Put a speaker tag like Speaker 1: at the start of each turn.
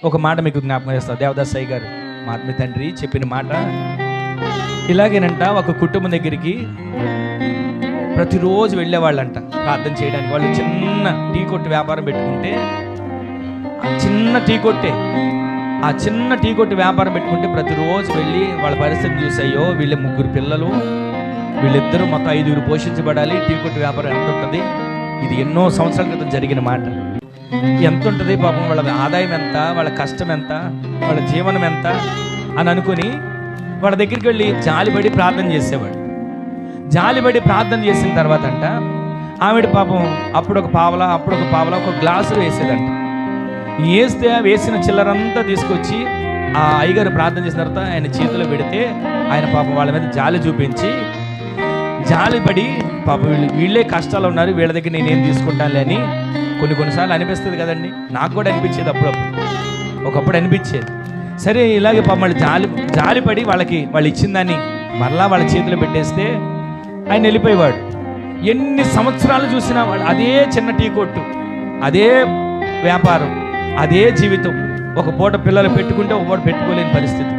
Speaker 1: ఒక మాట మీకు జ్ఞాపకం చేస్తా. దేవదాస్ అయ్య గారు మా ఆత్మీయ తండ్రి చెప్పిన మాట ఇలాగేనంట. ఒక కుటుంబం దగ్గరికి ప్రతిరోజు వెళ్ళేవాళ్ళంట ప్రార్థన చేయడానికి. వాళ్ళు చిన్న టీ కొట్టు వ్యాపారం పెట్టుకుంటే, ఆ చిన్న టీ కొట్టు వ్యాపారం పెట్టుకుంటే ప్రతిరోజు వెళ్ళి వాళ్ళ పరిస్థితి చూసాయో, వీళ్ళ 3 పిల్లలు, వీళ్ళిద్దరూ మొత్తం 5 పోషించబడాలి. టీ కొట్టు వ్యాపారం ఎంత ఉంటుంది? ఇది ఎన్నో సంవత్సరాల క్రితం జరిగిన మాట. ఎంత ఉంటుంది పాపం, వాళ్ళ ఆదాయం ఎంత, వాళ్ళ కష్టం ఎంత, వాళ్ళ జీవనం ఎంత అని అనుకుని వాళ్ళ దగ్గరికి వెళ్ళి జాలిపడి ప్రార్థన చేసేవాడు. జాలిపడి ప్రార్థన చేసిన తర్వాత అంట ఆవిడ పాపం అప్పుడొక పావలా ఒక గ్లాసులో వేసేదంట. వేసిన చిల్లరంతా తీసుకొచ్చి ఆ అయ్యగారు ప్రార్థన చేసిన తర్వాత ఆయన చేతిలో పెడితే ఆయన పాపం వాళ్ళ మీద జాలి చూపించి, జాలిపడి పాపం వీళ్ళే కష్టాలు ఉన్నారు, వీళ్ళ దగ్గర నేనేం తీసుకుంటానులే అని కొన్నిసార్లు అనిపిస్తుంది కదండి. నాకు కూడా అనిపించేది ఒకప్పుడు అనిపించేది. సరే ఇలాగే పాపం వాళ్ళు జాలిపడి వాళ్ళు ఇచ్చిన దాన్ని మరలా వాళ్ళ చేతిలో పెట్టేస్తే ఆయన వెళ్ళిపోయేవాడు. ఎన్ని సంవత్సరాలు చూసినా వాడు అదే చిన్న టీ కొట్టు, అదే వ్యాపారం, అదే జీవితం. ఒక పూట పిల్లలు పెట్టుకుంటే ఒక పూట పెట్టుకోలేని పరిస్థితి.